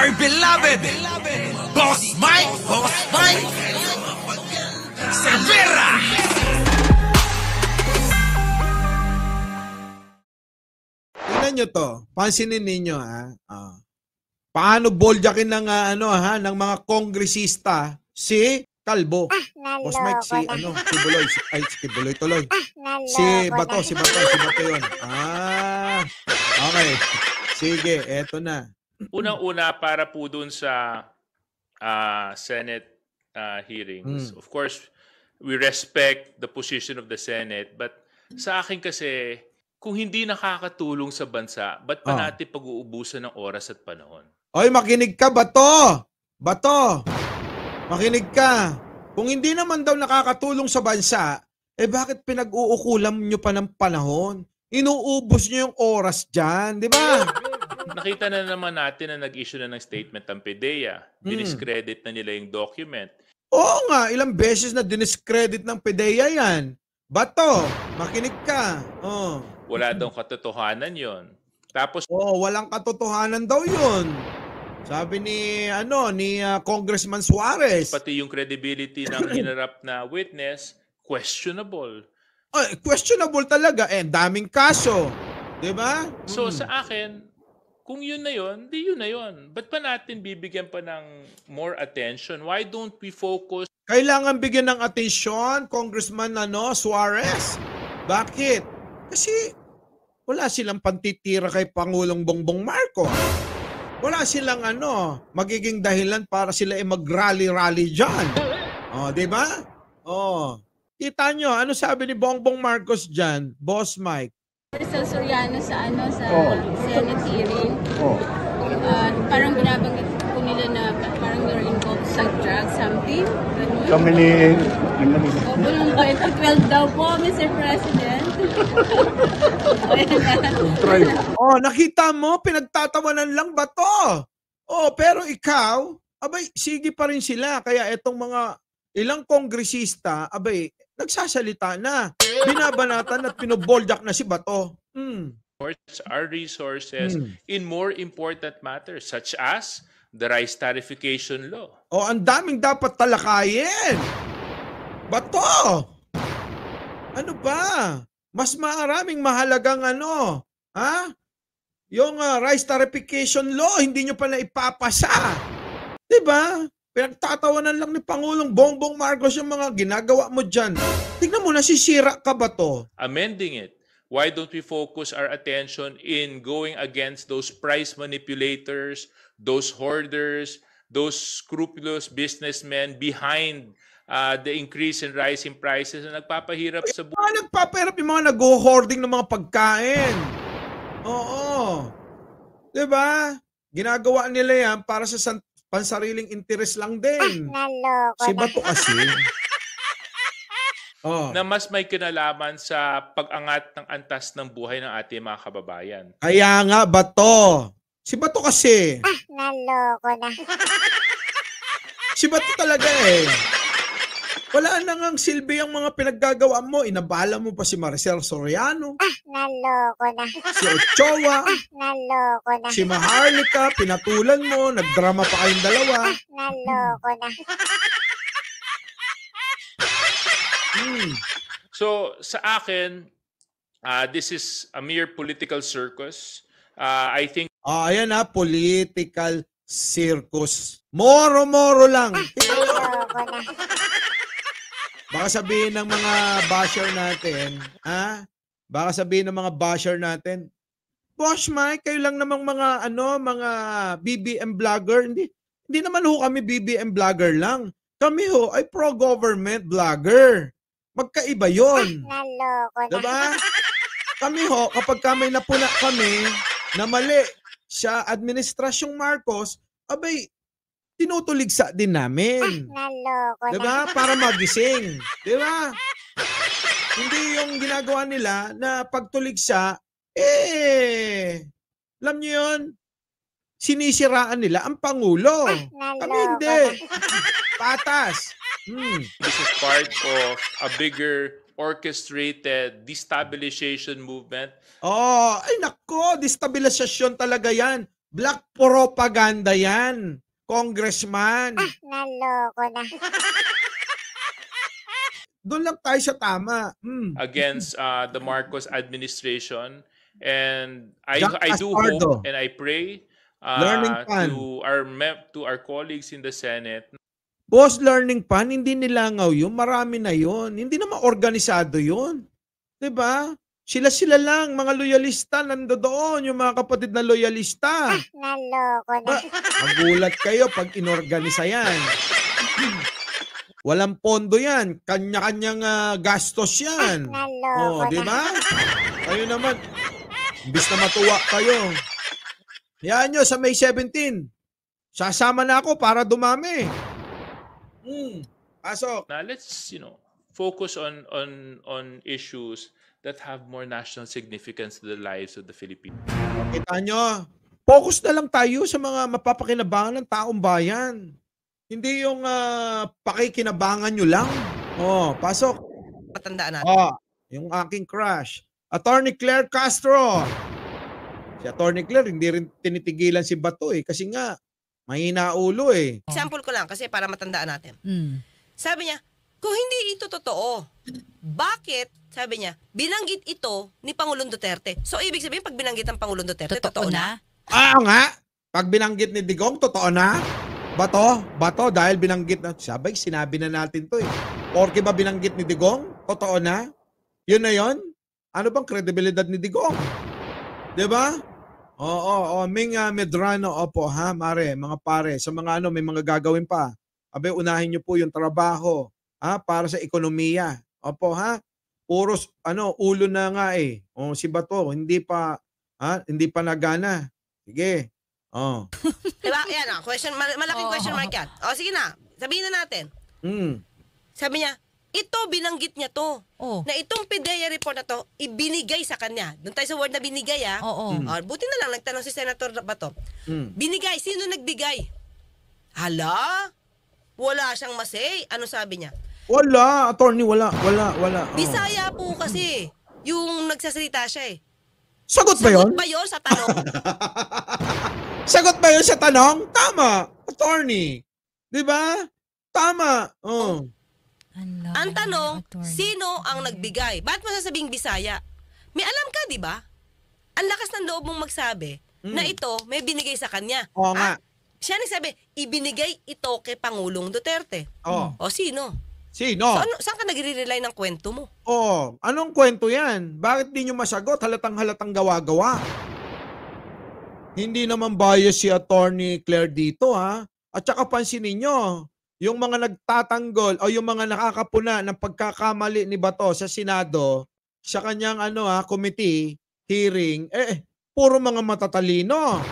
my beloved Boss Mike Cervera. Tingnan nyo to. Pansinin ninyo ha. Paano boldyakin ng ng mga kongresista si Kalbo. Boss Mike, si Buloy. Si Buloy tuloy. Si Bato yun. Okay. Sige, eto na. Unang-una para po dun sa Senate hearings. Of course, we respect the position of the Senate, but sa akin kasi, kung hindi nakakatulong sa bansa, ba't pa natin pag-uubusan ng oras at panahon? Oy, makinig ka, Bato! Bato! Makinig ka. Kung hindi naman daw nakakatulong sa bansa, bakit pinag-uukulam nyo pa ng panahon? Inuubos nyo yung oras dyan, di ba? Nakita na naman natin na nag-issue na ng statement ang PDEA. Diniscredit na nila yung document. Oo nga, ilang beses na diniscredit ng PDEA yan. Bato, makinig ka. Wala daw katotohanan yon. Tapos walang katotohanan daw yun. Sabi ni Congressman Suarez. Pati yung credibility ng hinarap na witness, questionable. Questionable talaga. Daming kaso. 'Di ba? So sa akin, kung yun na yun, di yun na yun. Ba't pa natin bibigyan pa ng more attention? Why don't we focus? Kailangan bigyan ng atensyon, Congressman Suarez. Bakit? Kasi wala silang pantitira kay Pangulong Bongbong Marcos. Wala silang magiging dahilan para sila mag-rally-rally dyan. Di ba? Kita nyo, ano sabi ni Bongbong Marcos dyan, Boss Mike? Marcel Soriano sa Senate hearing. Parang binabanggit po nila na parang they're involved sa drug something. Kami ni... Bulong 2012 daw po, Mr. President. Nakita mo, pinagtatawanan lang ba to? Pero ikaw, sige pa rin sila. Kaya etong mga ilang kongresista, nagsasalita na. Binabanatan at pinoboldak na si Bato. Our resources in more important matters such as the rice tariffication law. Ang daming dapat talakayin. Bato! Ano ba? Mas maraming mahalagang yung rice tariffication law, hindi nyo pala ipapasa. Diba? Pinagtatawanan lang ni Pangulong Bongbong Marcos yung mga ginagawa mo dyan. Tignan mo, nasisira ka ba to? Amending it. Why don't we focus our attention in going against those price manipulators, those hoarders, those scrupulous businessmen behind the increase in rising prices na nagpapahirap sa buhay? Nagpapahirap yung mga nag-hoarding ng mga pagkain. Oo. Diba? Ginagawa nila yan para sa pansariling interes lang din. Si Bato kasi. Na mas may kinalaman sa pag-angat ng antas ng buhay ng ating mga kababayan. Kaya nga, Bato. Si Bato kasi. Naloko na. Si Bato talaga Wala na ngang silbi ang mga pinaggagawa mo. Inabala mo pa si Marcel Soriano. Naloko na. Si Ochoa. Naloko na. Si Maharlika, pinatulan mo. Nagdrama pa kayong dalawa. Naloko na. So, sa akin, this is a mere political circus. I think... ayan political circus. Moro-moro lang. Baka sabihin ng mga basher natin, Baka sabihin ng mga basher natin, Boss Mike, kayo lang namang mga mga BBM vlogger. Hindi naman kami BBM vlogger lang. Kami ay pro-government vlogger. Magkaiba 'yon. Diba? Kami kapag may napuna kami na mali sa Administrasyong Marcos, tinutuligsa din namin. Diba? Para magising. Diba? Hindi yung ginagawa nila na pagtuligsa, alam nyo yun, sinisiraan nila ang Pangulo. Kami hindi. Patas. This is part of a bigger orchestrated destabilization movement. Ay nako, destabilisasyon talaga yan. Black propaganda yan, congressman. Naloko na. Doon lang tayo sa tama. against the Marcos administration. And Jack I do Aspardo. hope and I pray Learning Pan. to our colleagues in the Senate. Boss, learning pan, hindi nilangaw yun. Marami na yun. Hindi naman organisado yun. 'Di ba? Sila-sila lang, mga loyalista, nandoon, yung mga kapatid na loyalista. Naloko na. Magulat kayo pag inorganisa yan. Walang pondo yan. Kanya-kanyang gastos yan. Naloko Di na. ba? Kayo naman, imbis na matuwa kayo. Yan nyo, sa May 17. Sasama na ako para dumami. Pasok. Now let's focus on issues that have more national significance to the lives of the Philippines. Kita nyo, focus na lang tayo sa mga mapapakinabangan ng taong bayan. Hindi yung pakikinabangan nyo lang. Pasok. Patandaan natin. Yung aking crush. Attorney Claire Castro. Si Attorney Claire, hindi rin tinitigilan si Bato kasi nga, mahina ulo Example ko lang kasi para matandaan natin. Sabi niya, kung hindi ito totoo, bakit, sabi niya, binanggit ito ni Pangulong Duterte. So, ibig sabihin, pag binanggit ng Pangulong Duterte, totoo na. Nga. Pag binanggit ni Digong, totoo na. Bato, dahil binanggit na. Sabay, sinabi na natin to Porke ba binanggit ni Digong? Totoo na. Yun na yun. Ano bang kredibilidad ni Digong? Diba? Oo, Ming Medrano, opo, mare, mga pare, sa mga may mga gagawin pa. Abe, unahin niyo po yung trabaho, para sa ekonomiya. Opo, puros, ulo na nga si Bato, hindi pa nagana. Sige. Diba? Yan malaking question mark yan. Sige na, sabihin na natin. Sabi niya, ito, binanggit niya to. Na itong PDEA report na to, ibinigay sa kanya. Doon tayo sa word na binigay, buti na lang, nagtanong si Senator Bato. Binigay, sino nagbigay? Hala? Wala siyang masay. Ano sabi niya? Wala, attorney, wala. Bisaya po kasi, yung nagsasalita siya Sagot ba yun? Sagot ba yun sa tanong? Sagot ba yun sa tanong? Tama, attorney. Diba? Tama. Ang tanong, sino ang nagbigay? Bakit mo sasabing Bisaya? May alam ka, di ba? Ang lakas ng loob mong magsabi na ito may binigay sa kanya. Oo nga. Siya nagsabi, ibinigay ito kay Pangulong Duterte. O sino? Sino? So, saan ka nagre-rely ng kwento mo? Anong kwento yan? Bakit di nyo masagot? Halatang gawa-gawa. Hindi naman bias si Attorney Claire dito, At saka pansinin nyo, yung mga nagtatanggol o yung mga nakakapuna ng pagkakamali ni Bato sa Senado, sa kanyang committee, hearing, puro mga matatalino.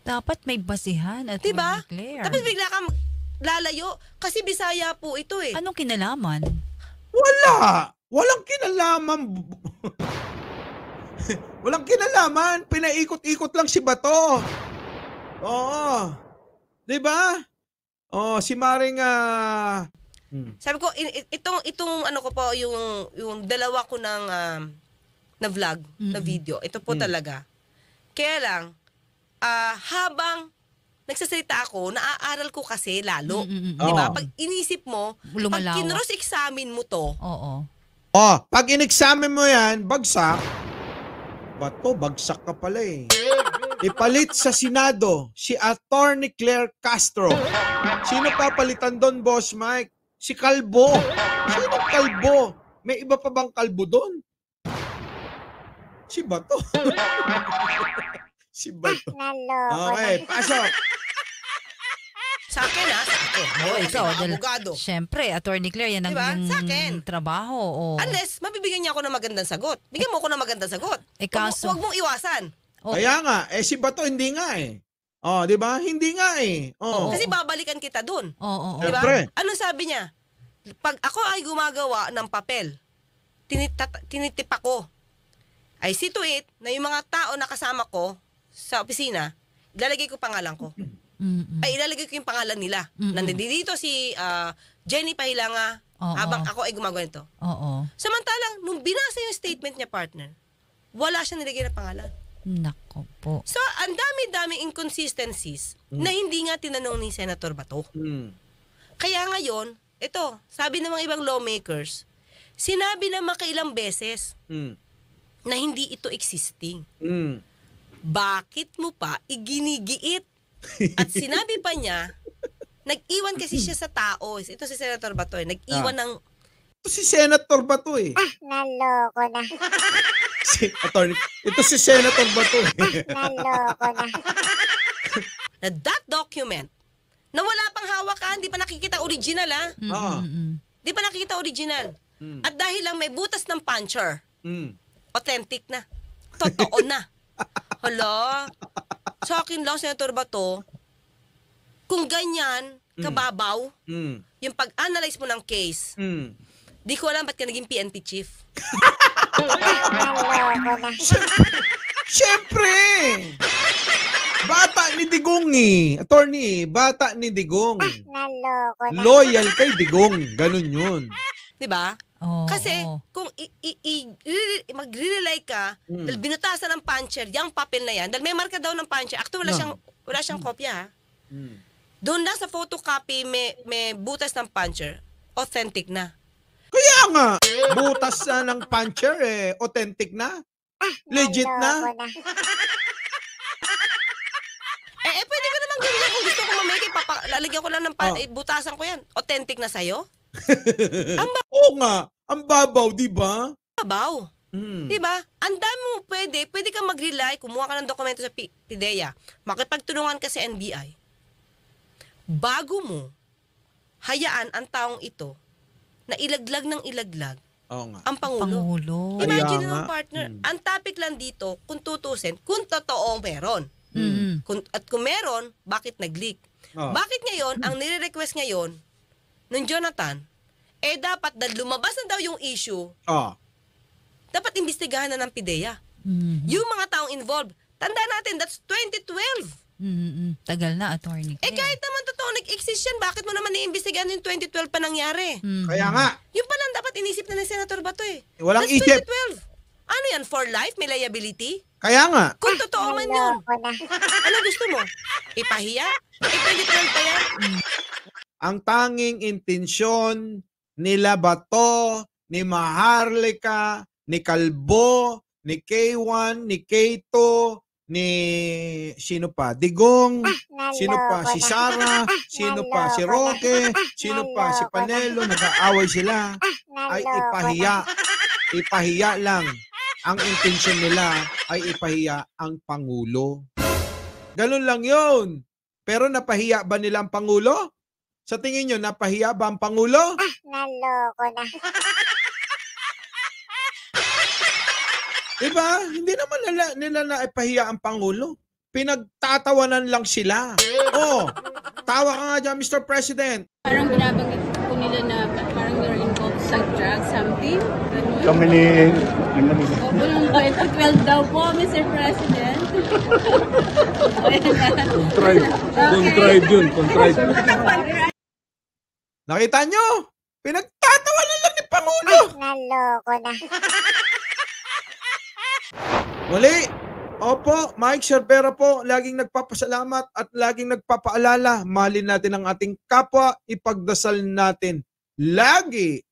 Dapat may basihan at diba? Claire. Tapos bigla kang lalayo kasi Bisaya po ito Anong kinalaman? Wala! Walang kinalaman. Walang kinalaman. Pinaikot-ikot lang si Bato. Oo. Diba? Si Maring Sabi ko itong ano ko po yung dalawa ko ng na vlog, na video. Ito po talaga. Kaya lang habang nagsasalita ako, naaaral ko kasi lalo. Di ba? Pag inisip mo, pag kinross-examine mo to. Pag in-examine mo yan, bagsak. Bato, bagsak ka pala Ipalit sa Senado si Attorney Claire Castro. Sino papalitan doon, Boss Mike? Si Kalbo. Sino Kalbo? May iba pa bang Kalbo doon? Si Bato. Si Bato. Okay, pasok. Sa akin sa akin. Ikaw, abogado. Siyempre, Attorney Claire, yan ang diba? Sa akin. Trabaho. Unless, mabibigyan niya ako ng magandang sagot. Bigyan mo ako ng magandang sagot. Kaso, huwag mong iwasan. Kaya nga, si Bato hindi nga di ba? Hindi nga Kasi babalikan kita dun. Di ba? Siyempre. Ano sabi niya? Pag ako ay gumagawa ng papel, tinitip ako. I see to it na yung mga tao na kasama ko sa opisina, ilalagay ko pangalan ko. Ay ilalagay ko yung pangalan nila. Nandito si Jenny Pahilanga habang ako ay gumagawa nito. Samantalang, nung binasa yung statement niya, partner, wala siya nilagay na pangalan. Nako po. Opo. So, ang dami-dami inconsistencies na hindi nga tinanong ni Senator Bato. Kaya ngayon, ito, sabi ng mga ibang lawmakers, sinabi na makailang beses na hindi ito existing. Bakit mo pa iginigiit? At sinabi pa niya, nag-iwan kasi siya sa tao. Ito si Senator Bato, nag-iwan ng... Ito si Senator Bato eh. Naloko na. Ito si Senator Bato eh. Naloko na. Na that document, na wala pang hawakan, di pa nakikita original Di pa nakikita original. At dahil lang may butas ng puncher, authentic na. Totoo na. Hala, sa akin lang, Senator Bato, kung ganyan, kababaw, yung pag-analyze mo ng case, di ko alam ba't ka naging PNP chief. Naloko na. Siyempre! Bata ni Digong eh. Attorney, bata ni Digong. Naloko na. Loyal kay Digong. Ganun yun. Diba? Oo, Kasi, oo. kung mag-rely ka, dahil binutasan ng puncher, yung papel na yan, dahil may marka daw ng puncher, actually wala siyang kopya, ha? Doon lang sa photocopy, may butas ng puncher, authentic na. Kaya nga, butas ng puncher eh. Authentic na. Legit na. Naloko na. Pwede ko naman gawin yan kung gusto ko mamigay, lalagyan ko lang ng butasan ko yan. Authentic na sa'yo? Oo nga. Ang babaw, di ba? Babaw. Diba? Ang dami mo pwede kang mag-rely, kumuha ka ng dokumento sa PIDEA, makipagtulungan ka sa NBI. Bago mo, hayaan ang taong ito na ilaglag ng ilaglag Oo nga. ang Pangulo. Pangulo. Imagine Kaya naman, nga. partner, ang topic lang dito, kung tutusin, kung totoo meron. At kung meron, bakit nag-leak? Bakit ngayon, ang nire-request ngayon, ng Jonathan, dapat dahil lumabas na daw yung issue, dapat imbestigahan na ng PIDEA. Yung mga taong involved, tanda natin, that's 2012. Tagal na, Attorney Claire. Kahit naman totoo nag-exist yan, bakit mo naman iimbestigahan yung 2012 pa nangyari? Kaya nga. Yung pa lang dapat inisip na ni Senator Bato eh. Walang That's isip. 2012. Ano yan, for life? May liability? Kaya nga. Kung totoo man yun. Naloko na. Ano gusto mo? Ipahiya? 2012 pa yan? Ang tanging intensyon nila Bato, ni Maharlika, ni Kalbo, ni K1, ni K2, ni sino pa? Digong, sino pa? Si Sara, sino pa? Si Roque, sino pa? Si Panelo, nag-aaway sila. Ay ipahiya. Ipahiya lang. Ang intensyon nila ay ipahiya ang Pangulo. Ganun lang yun. Pero napahiya ba nila ang Pangulo? Sa tingin nyo, napahiya ba ang Pangulo? Naloko na. Diba? Hindi naman nila naipahiya ang Pangulo. Pinagtatawanan lang sila. Tawa ka nga dyan, Mr. President. Parang binabanggit po nila na parang you're involved sa drug, something. Ganun. Kami ni... Opo, yung point of 12 daw po, Mr. President. Contrived yun, contrived. Nakita nyo? Pinagtatawanan lang ni Pangulo. Naloko na. Muli, opo, Mike Cervera po, laging nagpapasalamat at laging nagpapaalala. Mahalin natin ang ating kapwa, ipagdasal natin lagi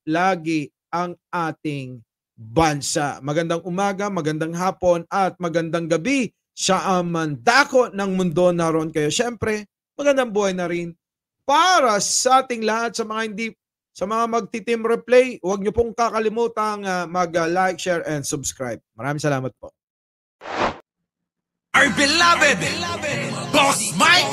ang ating bansa. Magandang umaga, magandang hapon at magandang gabi sa mandako ng mundo naroon kayo. Siyempre, magandang buhay na rin para sa ating lahat, sa mga magti-team replay. Huwag niyo pong kakalimutang mag-like, share, and subscribe. Maraming salamat po. Our beloved Boss Mike